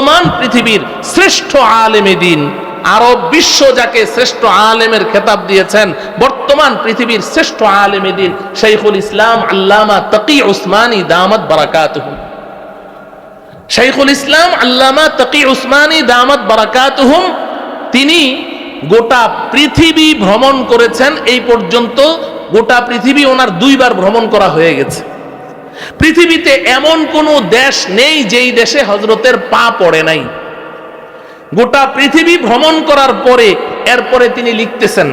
বর্তমান পৃথিবীর শ্রেষ্ঠ আলেমে দ্বীন, আরব বিশ্ব যাকে শ্রেষ্ঠ আলেমের খেতাব দিয়েছেন, বর্তমান পৃথিবীর শ্রেষ্ঠ আলেমে দ্বীন শাইখুল ইসলাম আল্লামা তাকি উসমানী দামাত বারাকাতুহু। শাইখুল ইসলাম আল্লামা তাকি উসমানী দামাত বারাকাতুহুম তিনি গোটা পৃথিবী ভ্রমণ করেছেন। এই পর্যন্ত গোটা পৃথিবী ওনার 2 বার ভ্রমণ করা হয়ে গেছে। পৃথিবীতে এমন কোন দেশ নেই যেই দেশে হযরতের পা পড়ে নাই। গোটা পৃথিবী ভ্রমণ করার পরে এরপরে তিনি লিখতেছেন,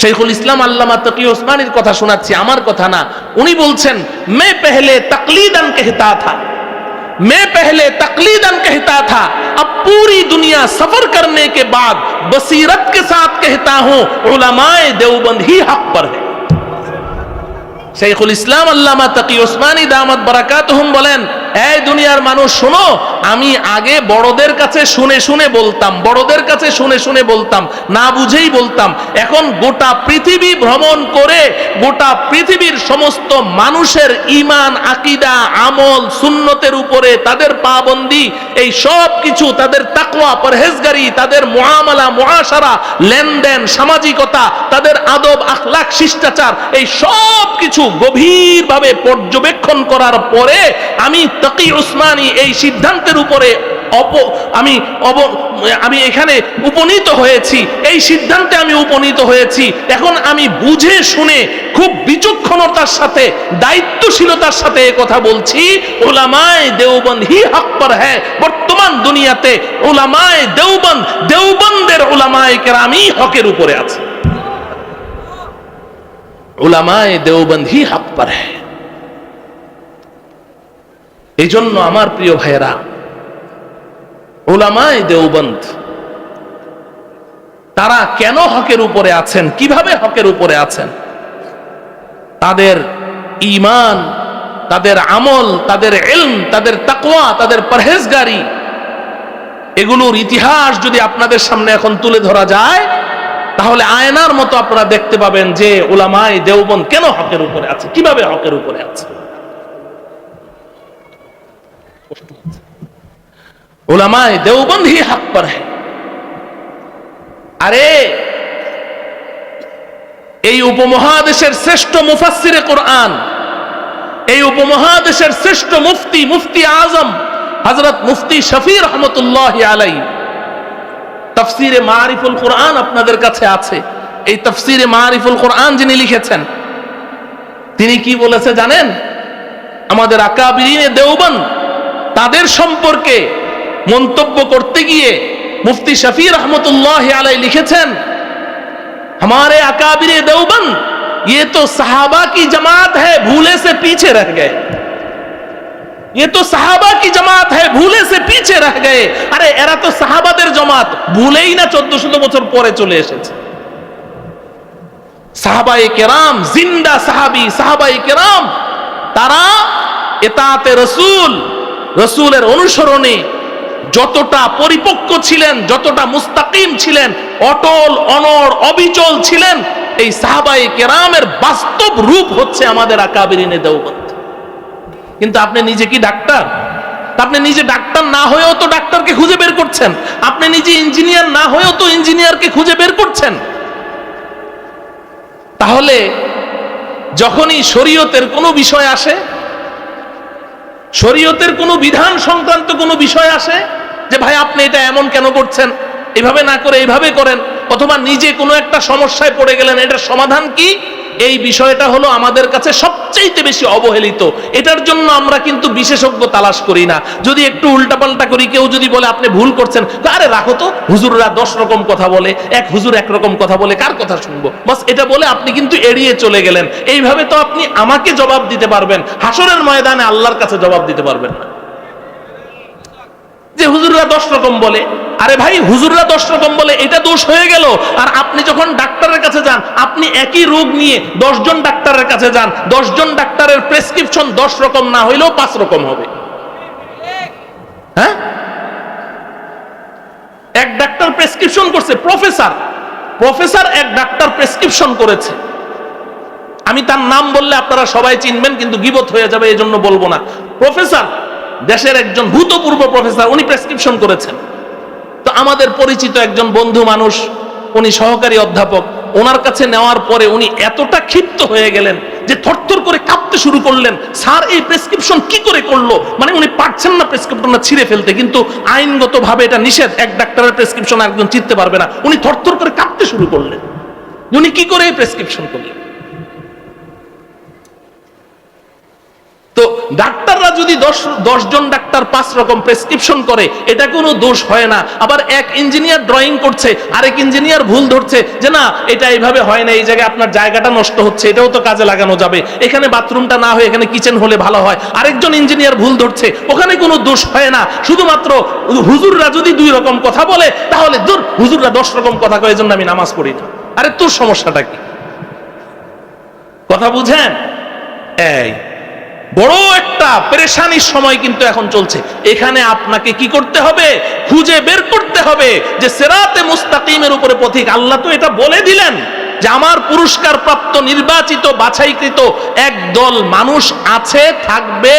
শাইখুল ইসলাম আল্লামা তাকি উসমানীর কথা শোনাচ্ছি, আমার কথা না। উনি বলছেন, मैं पहले तकलीदन कहता था, मैं पहले तकलीदन कहता था, अब पूरी दुनिया सफर करने के बाद बसीरत के साथ कहता हूं उलमाए देवबंद ही हक पर है। শাইখুল ইসলাম আল্লামা তাকি উসমানী দামাত বারাকাতুহুম বলেন, এই দুনিয়ার মানুষ শোনো, আমি আগে বড়দের কাছে শুনে শুনে বলতাম, বড়দের কাছে শুনে শুনে বলতাম, না বুঝেই বলতাম। এখন গোটা পৃথিবী ভ্রমণ করে গোটা পৃথিবীর সমস্ত মানুষের ঈমান, আকীদা, আমল, সুন্নতের উপরে তাদের পাবন্দি, এই সব কিছু, তাদের তাকওয়া, পরহেজগারি, তাদের মুআমালা, মুআশারা, লেনদেন, সামাজিকতা, তাদের আদব, আখলাক, শিষ্টাচার, এই সব কিছু গভীরভাবে পর্যবেক্ষণ করার পরে আমি তাকি উসমানী এই সিদ্ধান্তের উপরে আমি এখানে উপনীত হয়েছি, এই সিদ্ধান্তে আমি উপনীত হয়েছি। এখন আমি বুঝে শুনে খুব বিচক্ষণতার সাথে, দায়িত্বশীলতার সাথে এই কথা বলছি, উলামায়ে দেওবন্দ হি হক পর হ্যায়। বর্তমান দুনিয়াতে উলামায়ে দেওবন্দ, দেওবন্দের উলামায়ে কেরামই হকের উপরে আছে। উলামায়ে দেওবন্দ হি হক পর হ্যায়। এই জন্য আমার প্রিয় ভাইয়েরা, উলামায়ে দেওবন্দ তারা কেন হকের উপরে আছেন, কিভাবে হকের উপরে আছেন, তাদের ঈমান, তাদের আমল, তাদের ইলম, তাদের তাকওয়া, তাদের পরহেজগারি, এগুলোর ইতিহাস যদি আপনাদের সামনে এখন তুলে ধরা যায়, তাহলে আয়নার মতো আপনারা দেখতে পাবেন যে উলামায়ে দেওবন্দ কেন হকের উপরে আছে, কিভাবে হকের উপরে আছে। উলামায়ে দেওবন্দ হি হক পর হ্যায়। আরে এই উপমহাদেশের শ্রেষ্ঠ মুফাসসিরে কোরআন, এই উপমহাদেশের শ্রেষ্ঠ মুফতি, মুফতি আজম হযরত মুফতি শফি রহমতুল্লাহি আলাইহি, তাফসীরে মারিফুল কোরআন আপনাদের কাছে আছে। এই তাফসীরে মারিফুল কোরআন যিনি লিখেছেন, তিনি কি বলেছে জানেন? আমাদের আকাবিরিনে দেওবন্দ তাদের সম্পর্কে মন্তব্য করতে গিয়ে মুফতি শফি রহমতুল্লাহি আলাইহি লিখেছেন, हमारे अकाबिरे देवबंद ये तो सहाबा की जमात है, भूले से पीछे रह गए। ये तो सहाबा की जमात है, भूले से पीछे रह गए। अरे एरा तो साहाबाদের জমাত, ভুলেই না 1400 বছর পরে চলে এসেছে। সাহাবায়ে কেরাম, জিন্দা সাহাবী, সাহাবায়ে কেরাম, তারা ইতাআতে রাসূল, রাসূলের অনুসরণে যতটা পরিপক্ক ছিলেন, যতটা মুস্তাকিম ছিলেন, অটল, অনড়, অবিচল ছিলেন, এই সাহাবায়ে কেরামের বাস্তব রূপ হচ্ছে আমাদের আকাবিরিনে দেওবন্দ। কিন্তু আপনি নিজে কি ডাক্তার? আপনি নিজে ডাক্তার না হয়েও তো ডাক্তারকে খুঁজে বের করছেন, আপনি নিজে ইঞ্জিনিয়ার না হয়েও তো ইঞ্জিনিয়ারকে খুঁজে বের করছেন। তাহলে যখনই শরীয়তের কোনো বিষয় আসে, শরীয়তের কোনো বিধান সংক্রান্ত কোনো বিষয় আসে, যে ভাই আপনি এটা এমন কেন করছেন, এইভাবে না করে এইভাবে করেন, অথবা নিজে কোনো একটা সমস্যায় পড়ে গেলেন, এটার সমাধান কি, এই বিষয়টা হলো আমাদের কাছে সবচেয়ে বেশি অবহেলিত। এটার জন্য আমরা কিন্তু বিশেষজ্ঞ তালাশ করি না। যদি একটু উল্টাপাল্টা করি, কেউ যদি বলে আপনি ভুল করছেন, আরে রাখো তো, হুজুররা 10 রকম কথা বলে, এক হুজুর এক রকম কথা বলে, কার কথা শুনবো, বাস এটা বলে আপনি কিন্তু এড়িয়ে চলে গেলেন। এইভাবে তো আপনি আমাকে জবাব দিতে পারবেন, হাসরের ময়দানে আল্লাহর কাছে জবাব দিতে পারবেন না। যে হুজুররা 10 রকম বলে, আরে ভাই হুজুররা 10 রকম বলে এটা দোষ হয়ে গেল। আর আপনি যখন ডাক্তারের কাছে যান, আপনি একই রোগ নিয়ে 10 জন ডাক্তারের কাছে যান, 10 জন ডাক্তারের প্রেসক্রিপশন 10 রকম না হইলেও 5 রকম হবে। হ্যাঁ, এক ডাক্তার প্রেসক্রিপশন করছে, প্রফেসর এক ডাক্তার প্রেসক্রিপশন করেছে, আমি তার নাম বললে আপনারা সবাই চিনবেন, কিন্তু গীবত হয়ে যাবে, এই জন্য বলবো না। প্রফেসর দেশের একজন ভূতপূর্ব প্রফেসর, উনি প্রেসক্রিপশন করেছেন। তো আমাদের পরিচিত একজন বন্ধু মানুষ, উনি সহকারী অধ্যাপক, ওনার কাছে নেওয়ার পরে উনি এতটা ক্ষিপ্ত হয়ে গেলেন যে থরথর করে কাঁপতে শুরু করলেন, স্যার এই প্রেসক্রিপশন কি করে করলো, মানে উনি পারছেন না প্রেসক্রিপশনটা ছিঁড়ে ফেলতে, কিন্তু আইনগতভাবে এটা নিষেধ, এক ডাক্তারের প্রেসক্রিপশন একজন চিনতে পারবে না। উনি থরথর করে কাঁপতে শুরু করলেন, উনি কি করে এই প্রেসক্রিপশন করলেন। তো ডাক্তাররা যদি 10 জন ডাক্তার 5 রকম প্রেসক্রিপশন করে, এটা কোনো দোষ হয় না। আবার এক ইঞ্জিনিয়ার ড্রয়িং করছে, আরেক ইঞ্জিনিয়ার ভুল ধরছে যে না এটা এইভাবে হয় না, এই জায়গায় আপনার জায়গাটা নষ্ট হচ্ছে, এটাও তো কাজে লাগানো যাবে, এখানে বাথরুমটা না হয়ে এখানে কিচেন হলে ভালো হয়, আরেকজন ইঞ্জিনিয়ার ভুল ধরছে, ওখানে কোনো দোষ হয় না। শুধুমাত্র হুজুররা যদি 2 রকম কথা বলে, তাহলে দূর হুজুররা 10 রকম কথা কয়, এজন্য আমি নামাজ পড়ি না। আরে তোর সমস্যাটা কি? কথা বুঝেন? এই বড় একটা পেরেশানির সময় কিন্তু এখন চলছে। এখানে আপনাকে কি করতে হবে? খুঁজে বের করতে হবে যে সিরাতে মুস্তাকিমের উপরে পথিক। আল্লাহ তো এটা বলে দিলেন যে আমার পুরস্কার প্রাপ্ত নির্বাচিত বাছাইকৃত একদল মানুষ আছে, থাকবে।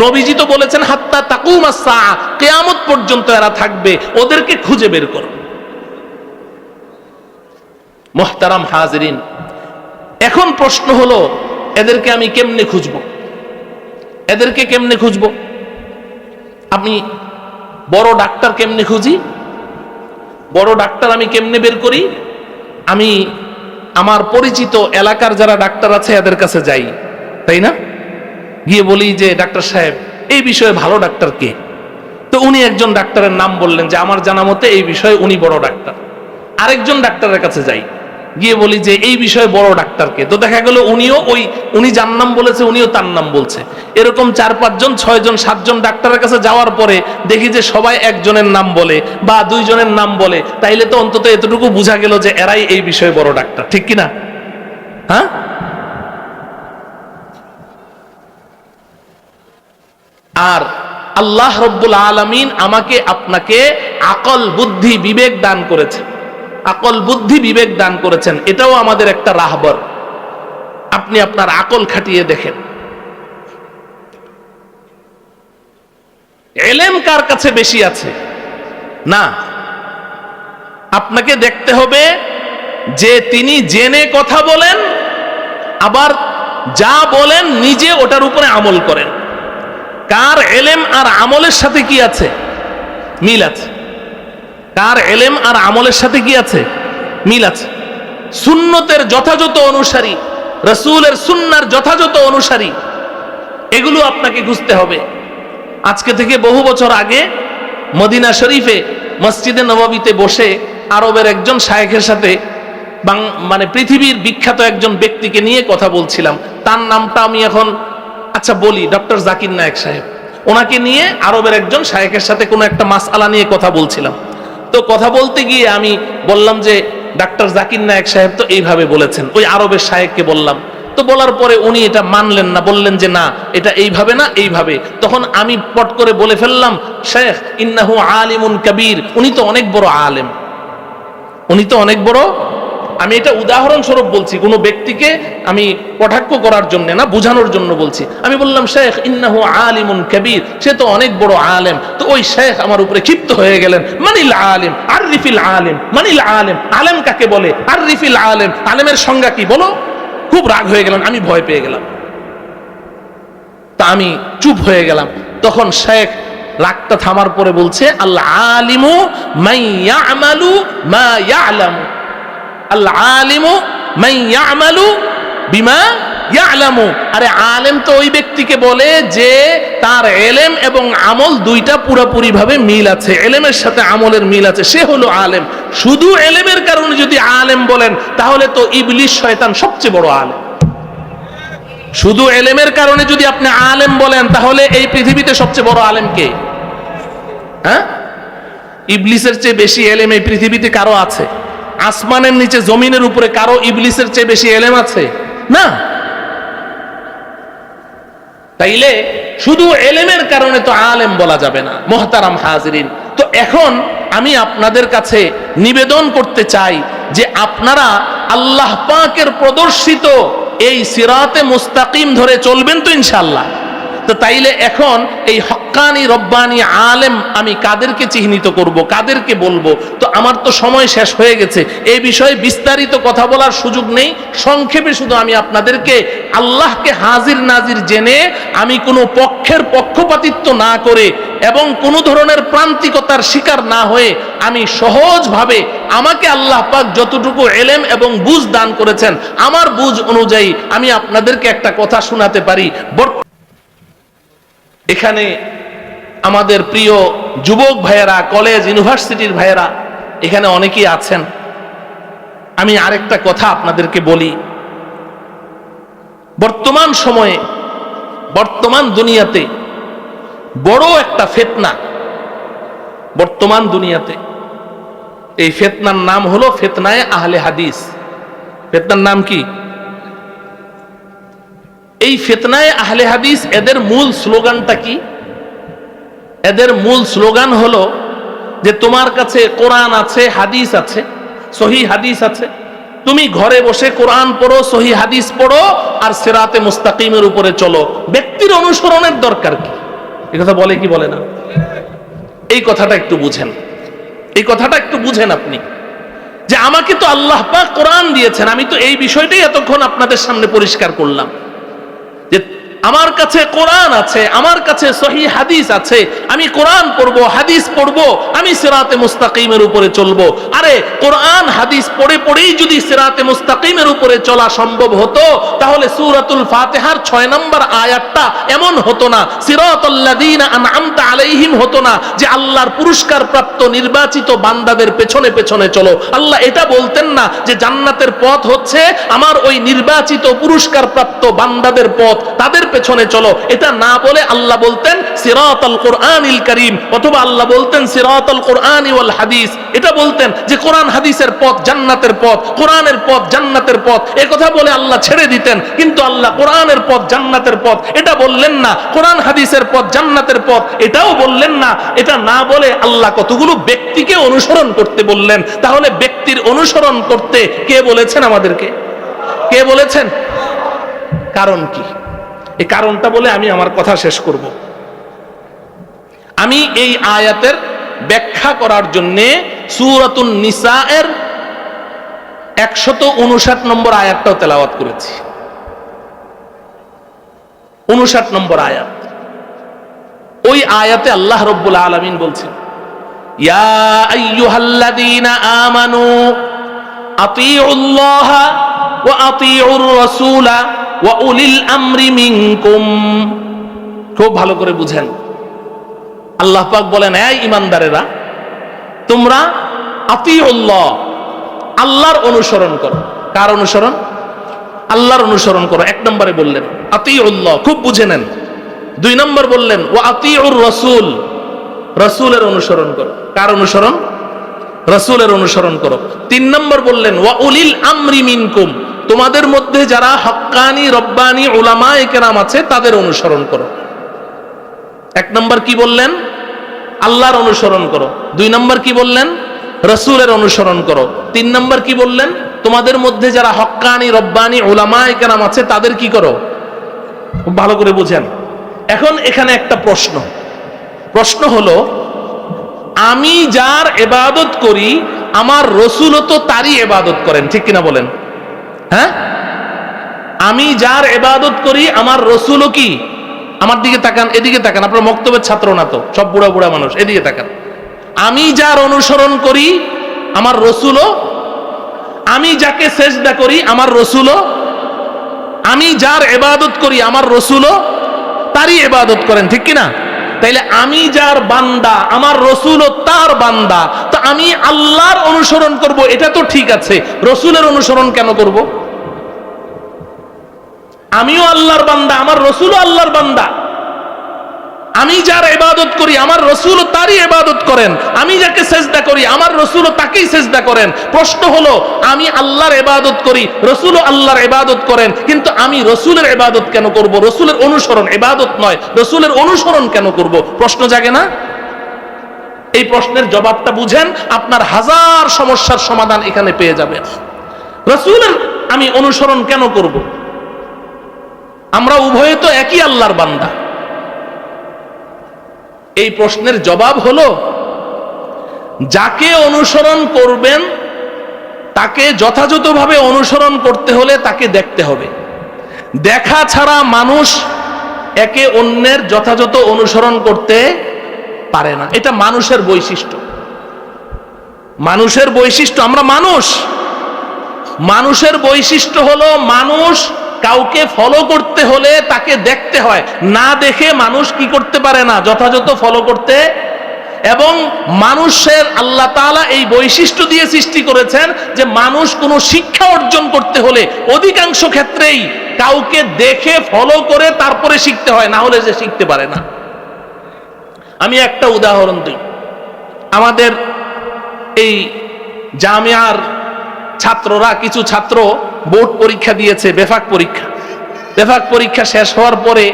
নবীজি তো বলেছেন হাত্তা তাকুমাস সাআ, কিয়ামত পর্যন্ত এরা থাকবে, ওদেরকে খুঁজে বের করো। মুহতারাম হাজিরিন, এখন প্রশ্ন হলো এদেরকে আমি কেমনে খুঁজবো? এদেরকে কেমনে খুঁজবো? আমি বড় ডাক্তার কেমনে খুঁজি? বড় ডাক্তার আমি কেমনে বের করি? আমি আমার পরিচিত এলাকার যারা ডাক্তার আছে এদের কাছে যাই, তাই না? গিয়ে বলি যে ডাক্তার সাহেব এই বিষয়ে ভালো ডাক্তার কে? তো উনি একজন ডাক্তারের নাম বললেন যে আমার জানা মতে এই বিষয়ে উনি বড় ডাক্তার। আরেকজন ডাক্তারের কাছে যাই, গিয়ে বলি যে এই বিষয়ে বড় ডাক্তারকে। তো দেখা গেল উনি যার নাম বলেছে উনিও তার নাম বলছে। এরকম 4-5 জন 6 জন 7 জন ডাক্তারের কাছে যাওয়ার পরে দেখি যে সবাই একজনের নাম বলে বা 2 জনের নাম বলে, তাইলে তো অন্তত এতটুকু বোঝা গেল যে এরাই এই বিষয়ে বড় ডাক্তার, ঠিক কিনা? হ্যাঁ, আর আল্লাহ রব্বুল আলামিন আমাকে আপনাকে আকল বুদ্ধি বিবেক দান করেছে, আকল বুদ্ধি বিবেক দান করেছেন, এটাও আমাদের একটা রাহবর। আপনি আপনার আকল খাটিয়ে দেখেন, ইলম কার কাছে বেশি আছে? না, আপনাকে দেখতে হবে যে তিনি জেনে কথা বলেন, আবার যা বলেন নিজে ওটার উপরে আমল করেন। কার ইলম আর আমলের সাথে কি আছে? মিল আছে। কার ইলম আর আমলের সাথে কি আছে? মিল আছে। সুন্নতের যথাযথ অনুসারী, রাসূলের সুন্নাহর যথাযথ অনুসারী, এগুলো আপনাকে খুঁজতে হবে। আজকে থেকে বহু বছর আগে মদিনা শরীফে মসজিদে নববীতে বসে আরবের একজন শায়েখের সাথে মানে পৃথিবীর বিখ্যাত একজন ব্যক্তিকে নিয়ে কথা বলছিলাম। তার নামটা আমি এখন আচ্ছা বলি, ডক্টর জাকির নায়েক সাহেব। ওনাকে নিয়ে আরবের একজন শায়েখের সাথে কোনো একটা মাসআলা নিয়ে কথা বলছিলাম। তো কথা বলতে গিয়ে আমি বললাম যে ডাক্তার জাকির নায়েক সাহেব তো এইভাবে বলেছেন, ওই আরবের শায়েখকে বললাম। তো বলার পরে উনি এটা মানলেন না, বললেন যে না এটা এইভাবে না এইভাবে। তখন আমি পট করে বলে ফেললাম, শেখ ইন্নাহু আলিমুন কবির, উনি তো অনেক বড় আলেম, উনি তো অনেক বড়। আমি এটা উদাহরণস্বরূপ বলছি, কোনো ব্যক্তিকে আমি কটাক্ষ করার জন্য না, বোঝানোর জন্য বলছি। আমি বললাম শেখ ইন্নাহু আলিমুন কবির, সে তো অনেক বড় আলেম। তো ওই শেখ আমার উপরে ক্ষিপ্ত হয়ে গেলেন, মানিল আলিম আরিফিল আলিম, মানিল আলিম, আলেম কাকে বলে? আরিফিল আলিম, আলেমের সংজ্ঞা কি বলো? খুব রাগ হয়ে গেলেন, আমি ভয় পেয়ে গেলাম। তা আমি চুপ হয়ে গেলাম। তখন শেখ রাগটা থামার পরে বলছে, আল আলিমু মান ইয়ামালু মা ইয়ালামু, আল আলিমু মান ইয়ামালু বিমা ইয়ালামু। আরে আলেম তো ওই ব্যক্তিকে বলে যে তার ইলম এবং আমল দুইটা পুরোপুরি ভাবে মিল আছে, ইলমের সাথে আমলের মিল আছে, সে হলো আলেম। শুধু ইলমের কারণে যদি আলেম বলেন তাহলে তো ইবলিস শয়তান সবচেয়ে বড় আলেম। শুধু ইলমের কারণে যদি আপনি আলেম বলেন তাহলে এই পৃথিবীতে সবচেয়ে বড় আলেম কে? হ্যাঁ, ইবলিসের চেয়ে বেশি ইলম এই পৃথিবীতে কারো আছে? আসমানের নিচে জমিনের উপরে কারো ইবলিসের চেয়ে বেশি ইলম আছে? না। তাইলে শুধু ইলমের কারণে তো আলেম বলা যাবে না। মুহতারাম হাজিরিন, তো এখন আমি আপনাদের কাছে নিবেদন করতে চাই যে আপনারা আল্লাহ পাকের প্রদর্শিত এই সিরাতে মুস্তাকিম ধরে চলবেন তো ইনশাআল্লাহ। তো তাইলে এখন এই হক হক্কানি রব্বানি আলেম আমি কাদেরকে চিহ্নিত করব, কাদেরকে বলবো? তো আমার তো সময় শেষ হয়ে গেছে, এই বিষয়ে বিস্তারিত কথা বলার সুযোগ নেই। সংক্ষেপে শুধু আমি আপনাদেরকে আল্লাহকে হাজির নাজির জেনে আমি কোনো পক্ষের পক্ষপাতিত্ব না করে এবং কোনো ধরনের প্রান্তিকতার শিকার না হয়ে আমি সহজভাবে আমাকে আল্লাহ পাক যতটুকু এলেম এবং বুঝ দান করেছেন আমার বুঝ অনুযায়ী আমি আপনাদেরকে একটা কথা শোনাতে পারি। এখানে আমাদের প্রিয় যুবক ভাইয়েরা, কলেজ ইউনিভার্সিটির ভাইয়েরা এখানে অনেকেই আছেন। আমি আরেকটা কথা আপনাদেরকে বলি, বর্তমান সময়ে বর্তমান দুনিয়াতে বড় একটা ফিতনা, বর্তমান দুনিয়াতে এই ফিতনার নাম হলো ফিতনায়ে আহলে হাদিস। ফিতনার নাম কি? এই ফিতনায়ে আহলে হাদিস, এদের মূল স্লোগানটা কি? এদের মূল স্লোগান হলো যে তোমার কাছে কোরআন আছে, হাদিস আছে, সহি হাদিস আছে, তুমি ঘরে বসে কোরআন পড়ো, সহি হাদিস পড়ো আর সিরাতে মুস্তাকিমের উপরে চলো, ব্যক্তির অনুসরণের দরকার কি? এই কথা বলে কি বলে না? এই কথাটা একটু বুঝেন, এই কথাটা একটু বুঝেন আপনি, যে আমাকে তো আল্লাহ পাক কোরআন দিয়েছেন, আমি তো এই বিষয়টাই এতক্ষণ আপনাদের সামনে পরিষ্কার করলাম যে আমার কাছে কোরআন আছে, আমার কাছে সহি হাদিস আছে, আমি কোরআন পড়বো, হাদিস পড়বো, আমি সিরাতে মুস্তাকিমের উপরে চলবো। আরে কোরআন হাদিস পড়ে পড়েই যদি সিরাতে মুস্তাকিমের উপরে চলা সম্ভব হতো তাহলে সূরাতুল ফাতিহার 6 নম্বর আয়াতটা এমন হতো না, সিরাতাল্লাযীনা আনআমতা আলাইহিম হতো না, যে আল্লাহর পুরস্কার প্রাপ্ত নির্বাচিত বান্দাদের পেছনে পেছনে চলো। আল্লাহ এটা বলতেন না যে জান্নাতের পথ হচ্ছে আমার ওই নির্বাচিত পুরস্কার প্রাপ্ত বান্দাদের পথ, তাদের পেছনে চলো। এটা না বলে আল্লাহ বলতেন সিরাতাল কুরআনিল কারীম, অথবা আল্লাহ বলতেন সিরাতাল কুরআনি ওয়াল হাদিস। এটা বলতেন যে কোরআন হাদিসের পথ জান্নাতের পথ, কোরআনের পথ জান্নাতের পথ, এই কথা বলে আল্লাহ ছেড়ে দিতেন। কিন্তু আল্লাহ কোরআনের পথ জান্নাতের পথ এটা বললেন না, কোরআন হাদিসের পথ জান্নাতের পথ এটাও বললেন না। এটা না বলে আল্লাহ কতগুলো ব্যক্তিকে অনুসরণ করতে বললেন। তাহলে ব্যক্তির অনুসরণ করতে কে বলেছেন আমাদেরকে? কে বলেছেন? কারণ কি? এই কারণটা বলে আমি আমার কথা শেষ করব। আমি এই আয়াতের ব্যাখ্যা করার জন্য সূরাতুন নিসা এর 159 নম্বর আয়াতটাও তেলাওয়াত করেছি। 59 নম্বর আয়াত, ওই আয়াতে আল্লাহ রাব্বুল আলামিন বলছেন ইয়া আইয়ুহাল্লাযীনা আমানু আতিউল্লাহা ওয়া আতিউর রাসূলা ওয়া উলিল আমরি মিনকুম। খুব ভালো করে বুঝেন, আল্লাহ পাক বলেন এই ঈমানদারেরা তোমরা আতিউল্লাহ, আল্লাহর অনুসরণ করো। কার অনুসরণ? আল্লাহর অনুসরণ করো। 1 নম্বরে বললেন আতিউল্লাহ, খুব বুঝে নেন। 2 নম্বর বললেন ওয়া আতিউর রাসূল, রাসূলের অনুসরণ করো। কার অনুসরণ? রাসূলের অনুসরণ করো। 3 নম্বর বললেন ওয়া উলিল আমরি মিনকুম, তোমাদের মধ্যে যারা হক্কানি রব্বানি উলামায়ে কেরাম আছে তাদের অনুসরণ করো। 1 নম্বর কি বললেন? আল্লাহর অনুসরণ করো। 2 নম্বর কি বললেন? রাসূলের অনুসরণ করো। 3 নম্বর কি বললেন? তোমাদের মধ্যে যারা হক্কানি রব্বানি উলামায়ে কেরাম আছে তাদের কি করো? খুব ভালো করে বুঝেন। এখন এখানে একটা প্রশ্ন হলো, আমি যার ইবাদত করি আমার রাসূলও তো তারই ইবাদত করেন, ঠিক কিনা বলেন? হ্যাঁ, আমি যার ইবাদত করি আমার রাসূলও কি? আমার দিকে তাকান, এদিকে তাকান, আপনারা মক্তবের ছাত্র না তো, সব বুড়া বুড়া মানুষ, এদিকে তাকান। আমি যার অনুসরণ করি আমার রাসূলও, আমি যাকে সেজদা করি আমার রাসূলও, আমি যার ইবাদত করি আমার রাসূলও তারই ইবাদত করেন, ঠিক কিনা? তাইলে আমি যার বান্দা আমার রাসূলও তার বান্দা, তো আমি আল্লাহর অনুসরণ করব এটা তো ঠিক আছে, রাসূলের অনুসরণ কেন করব? আমিও আল্লাহর বান্দা, আমার রাসূলও আল্লাহর বান্দা। আমি যার ইবাদত করি আমার রাসূলও তারই ইবাদত করেন, আমি যাকে সেজদা করি আমার রাসূলও তাকেই সেজদা করেন। প্রশ্ন হলো, আমি আল্লাহর ইবাদত করি, রাসূলও আল্লাহর ইবাদত করেন, কিন্তু আমি রাসূলের ইবাদত কেন করব? রাসূলের অনুসরণ, ইবাদত নয়, রাসূলের অনুসরণ কেন করব? প্রশ্ন জাগে না? এই প্রশ্নের জবাবটা বুঝেন, আপনার হাজার সমস্যার সমাধান এখানে পেয়ে যাবেন। রাসূলের আমি অনুসরণ কেন করব? আমরা উভয়ে তো একই আল্লাহর বান্দা। এই প্রশ্নের জবাব হলো, যাকে অনুসরণ করবেন তাকে যথাযথভাবে অনুসরণ করতে হলে তাকে দেখতে হবে। দেখা ছাড়া মানুষ একে অন্যের যথাযথ অনুসরণ করতে পারে না। এটা মানুষের বৈশিষ্ট্য। মানুষের বৈশিষ্ট্য, আমরা মানুষ, মানুষের বৈশিষ্ট্য হলো মানুষ কাউকে ফলো করতে হলে তাকে দেখতে হয়, না দেখে মানুষ কি করতে পারে না, যথাযথ ফলো করতে। এবং মানুষের আল্লাহ তাআলা এই বৈশিষ্ট্য দিয়ে সৃষ্টি করেছেন যে মানুষ কোনো শিক্ষা অর্জন করতে হলে অধিকাংশ ক্ষেত্রেই কাউকে দেখে ফলো করে তারপরে শিখতে হয়, না হলে সে শিখতে পারে না। আমি একটা উদাহরণ দিই। আমাদের এই জামিয়ার ছাত্ররা, কিছু ছাত্র বোর্ড পরীক্ষা দিয়েছে, বেফাক পরীক্ষা। বেফাক পরীক্ষা শেষ হওয়ার পরে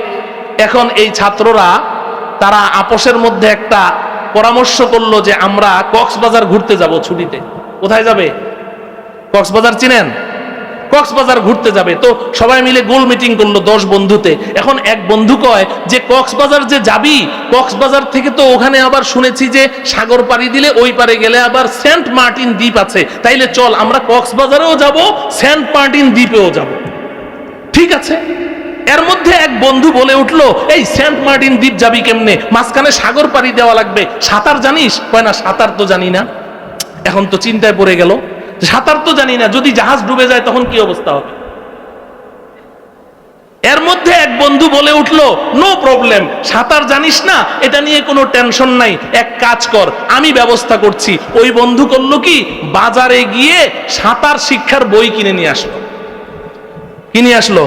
এখন এই ছাত্ররা তারা আপোষের মধ্যে একটা পরামর্শ করলো যে আমরা কক্সবাজার ঘুরতে যাব ছুটিতে। কোথায় যাবে? কক্সবাজার চিনেন? কক্সবাজার ঘুরতে যাবে। তো সবাই মিলে গোল মিটিং করলো 10 বন্ধুতে। এখন এক বন্ধু কয় যে কক্সবাজার যে যাবি, কক্সবাজার থেকে তো ওখানে আবার শুনেছি যে সাগর পাড়ি দিলে ওই পারে গেলে আবার সেন্ট মার্টিন দ্বীপ আছে, তাইলে চল আমরা কক্সবাজারেও যাব, সেন্ট মার্টিন দ্বীপেও যাব। ঠিক আছে। এর মধ্যে এক বন্ধু বলে উঠলো, এই সেন্ট মার্টিন দ্বীপ যাবি কেমনে? মাঝখানে সাগর পাড়ি দেওয়া লাগবে, সাঁতার জানিস? কয় না, সাঁতার তো জানি না। এখন তো চিন্তায় পড়ে গেল, সাঁতার তো জানি না, যদি জাহাজ ডুবে যায় তখন কি অবস্থা হবে? এর মধ্যে এক বন্ধু বলে উঠলো, নো প্রবলেম, সাঁতার জানিস না, এটা নিয়ে কোনো টেনশন নাই, এক কাজ কর, আমি ব্যবস্থা করছি। ওই বন্ধু করলো কি, বাজারে গিয়ে সাঁতার শিক্ষার বই কিনে নিয়ে আসলো। কি নিয়ে আসলো?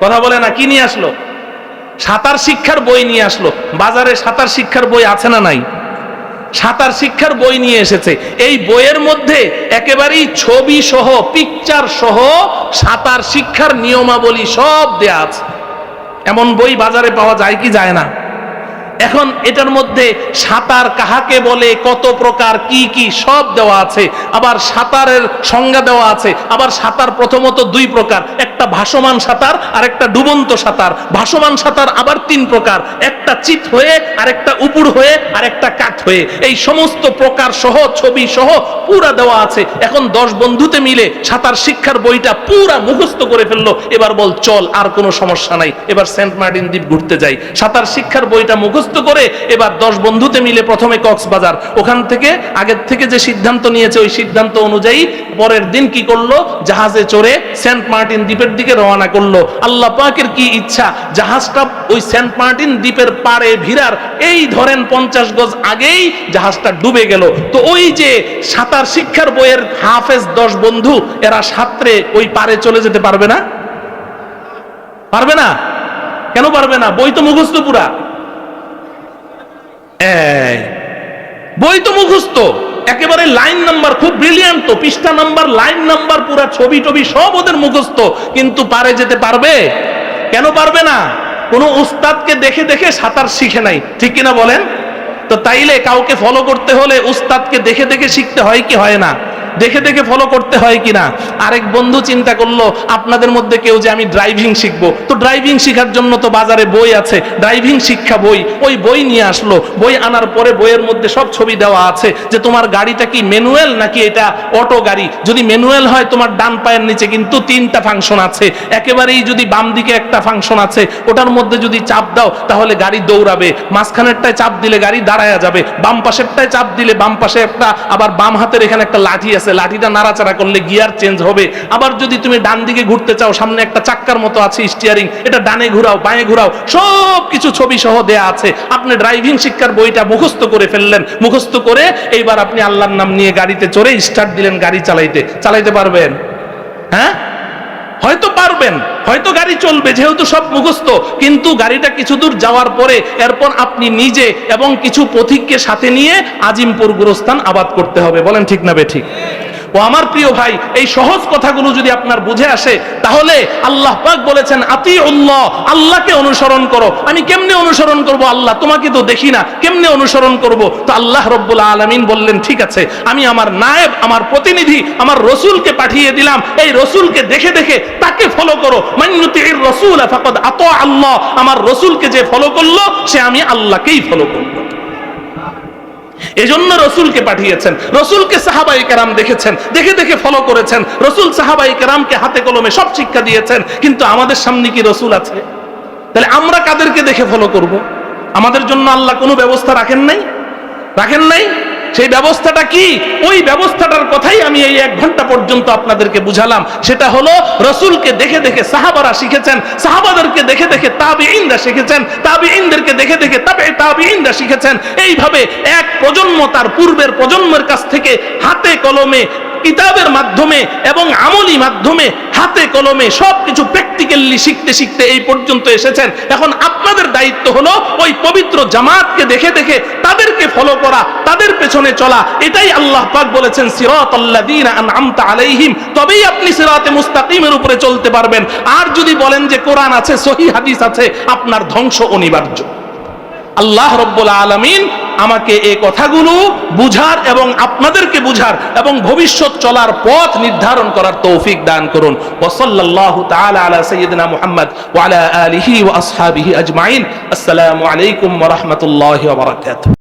কথা বলে না, কি নিয়ে আসলো? সাঁতার শিক্ষার বই নিয়ে আসলো। বাজারে সাঁতার শিক্ষার বই আছে না নাই? সাঁতার শিক্ষার বই নিয়ে এসেছে। এই বইয়ের মধ্যে একেবারেই ছবি সহ, পিকচার সহ সাঁতার শিক্ষার নিয়মাবলী সব দেয়া আছে। এমন বই বাজারে পাওয়া যায় কি যায় না? এখন এটার মধ্যে সাঁতার কাহাকে বলে, কত প্রকার, কি কি সব দেওয়া আছে। আবার সাঁতারের সংজ্ঞা দেওয়া আছে। আবার সাঁতার প্রথমত 2 প্রকার, একটা ভাসমান সাঁতার আর একটা ডুবন্ত সাঁতার। ভাসমান সাঁতার আবার 3 প্রকার, একটা চিত হয়ে, আর একটা উপুর হয়ে, আর একটা কাত হয়ে। এই সমস্ত প্রকার সহ ছবি সহ পুরা দেওয়া আছে। এখন 10 বন্ধুতে মিলে সাঁতার শিক্ষার বইটা পুরা মুখস্থ করে ফেললো। এবার বল চল, আর কোনো সমস্যা নাই, এবার সেন্ট মার্টিন দ্বীপ ঘুরতে যাই। সাঁতার শিক্ষার বইটা মুখস্থ করে এবার 10 বন্ধুতে মিলে প্রথমে কক্সবাজার, ওখান থেকে আগের থেকে যে সিদ্ধান্ত নিয়েছে ওই সিদ্ধান্ত অনুযায়ী পরের দিন কি করলো, জাহাজে চড়ে সেন্ট মার্টিন দ্বীপের দিকে রওনা করলো। আল্লাহ পাকের কি ইচ্ছা, জাহাজটা ওই সেন্ট মার্টিন দ্বীপের পাড়ে ভিড়ার এই ধরেন 50 গজ আগেই জাহাজটা ডুবে গেল। তো ওই যে সাঁতার শিক্ষার বইয়ের হাফেজ 10 বন্ধু, এরা সাঁতরে ওই পাড়ে চলে যেতে পারবে না? পারবে না? কেন পারবে না? বই তো মুখস্থ পুরা। বই তো মুখস্থ, একেবারে লাইন নাম্বার, খুব ব্রিলিয়ান্ট তো, পৃষ্ঠা নাম্বার, লাইন নাম্বার, পুরা ছবি টবি সব ওদের মুখস্থ। কিন্তু পারে যেতে পারবে? কেন পারবে না? কোন উস্তাদকে দেখে দেখে সাঁতার শিখে নাই, ঠিক কিনা বলেন? তো তাইলে কাউকে ফলো করতে হলে উস্তাদকে দেখে দেখে শিখতে হয় কি হয় না? দেখে দেখে ফলো করতে হয় কিনা? আরেক বন্ধু চিন্তা করলো, আপনাদের মধ্যে কেউ যে আমি ড্রাইভিং শিখবো, তো ড্রাইভিং শেখার জন্য তো বাজারে বই আছে, ড্রাইভিং শিক্ষা বই, ওই বই নিয়ে আসলো। বই আনার পরে বইয়ের মধ্যে সব ছবি দেওয়া আছে যে তোমার গাড়িটা কি ম্যানুয়াল নাকি এটা অটো গাড়ি। যদি ম্যানুয়াল হয় তোমার ডান পায়ের নিচে কিন্তু 3টা ফাংশন আছে, একেবারেই যদি বাম দিকে একটা ফাংশন আছে, ওটার মধ্যে যদি চাপ দাও তাহলে গাড়ি দৌড়াবে, মাঝখানেরটায় চাপ দিলে গাড়ি দাঁড়ায়া যাবে, বাম পাশেরটায় চাপ দিলে বাম পাশে একটা, আবার বাম হাতের এখানে একটা লাঠি আছে, লাঠিটা নাড়াচাড়া করলে গিয়ার চেঞ্জ হবে। আবার যদি তুমি ডান দিকে ঘুরতে চাও, সামনে একটা চাক্কার মতো আছে স্টিয়ারিং, এটা ডানে ঘুরাও বাঁয়ে ঘুরাও, সব কিছু ছবি সহ দেয়া আছে। আপনি ড্রাইভিং শিক্ষার বইটা মুখস্থ করে ফেললেন, মুখস্থ করে এইবার আপনি আল্লাহর নাম নিয়ে গাড়িতে চড়ে স্টার্ট দিলেন গাড়ি চালাইতে পারবেন? হ্যাঁ, হয়তো পারবেন, হয়তো গাড়ি চলবে যেহেতু সব মুখস্থ। কিন্তু গাড়িটা কিছু দূর যাওয়ার পরে এরপর আপনি নিজে এবং কিছু পথিককে সাথে নিয়ে আজিমপুর গুরস্থান আবাদ করতে হবে। বলেন ঠিক না বেঠিক? ও আমার প্রিয় ভাই, এই সহজ কথাগুলো যদি আপনার বুঝে আসে, তাহলে আল্লাহ পাক বলেছেন আতিউল্লাহ, আল্লাহকে অনুসরণ করো। আমি কেমনে অনুসরণ করব আল্লাহ, তোমাকে তো দেখি না, কেমনে অনুসরণ করব? তো আল্লাহ রাব্বুল আলামিন বললেন ঠিক আছে, আমি আমার নায়েব, আমার প্রতিনিধি, আমার রসুলকে পাঠিয়ে দিলাম, এই রসুলকে দেখে দেখে তাকে ফলো করো। মান ইউতিইর রাসূল ফাকাদ আতা আল্লাহ, আমার রসুলকে যে ফলো করলো সে আমি আল্লাহকেই ফলো করলো। এজন্য রসুলকে পাঠিয়েছেন, রসুলকে সাহাবায়ে কেরাম দেখেছেন, দেখে দেখে ফলো করেছেন, রসুল সাহাবায়ে কেরামকে হাতে কলমে সব শিক্ষা দিয়েছেন। কিন্তু আমাদের সামনে কি রসুল আছে? তাহলে আমরা কাদেরকে দেখে ফলো করব? আমাদের জন্য আল্লাহ কোনো ব্যবস্থা রাখেন নাই? রাখেন নাই? সেই ব্যবস্থাটা কি? ওই ব্যবস্থাটার কথাই আমি এই 1 ঘন্টা পর্যন্ত আপনাদেরকে বুঝালাম। সেটা হলো রসুলকে দেখে দেখে সাহাবারা শিখেছেন, সাহাবাদেরকে দেখে দেখে তাবিঈনরা শিখেছেন, তাবিঈনদেরকে দেখে দেখে তাবিঈনরা শিখেছেন। এইভাবে এক প্রজন্ম তার পূর্বের প্রজন্মের কাছ থেকে হাতে কলমে, কিতাবের মাধ্যমে এবং আমলি মাধ্যমে, হাতে কলমে সবকিছু প্র্যাকটিক্যালি শিখতে শিখতে এই পর্যন্ত এসেছেন। এখন আপনাদের দায়িত্ব হলো ওই পবিত্র জামাতকে দেখে দেখে তাদেরকে ফলো করা, তাদের পেছনে চলা। এটাই আল্লাহ পাক বলেছেন সিরাতাল্লাযীনা আনআমতা আলাইহিম, তবেই আপনি সিরাতে মুস্তাকিমের উপরে চলতে পারবেন। আর যদি বলেন যে কোরআন আছে, সহিহ হাদিস আছে, আপনার ধ্বংস অনিবার্য। আল্লাহ রাব্বুল আলামিন আমাকে এই কথাগুলো বুঝার এবং আপনাদেরকে বুঝার এবং ভবিষ্যৎ চলার পথ নির্ধারণ করার তৌফিক দান করুন। ওয়া সাল্লাল্লাহু তাআলা আলা সাইয়্যিদিনা মুহাম্মদ ওয়া আলা আলিহি ওয়া আসহাবিহি আজমাইন। আসসালামু আলাইকুম ওয়া রাহমাতুল্লাহি ওয়া বারাকাতুহু।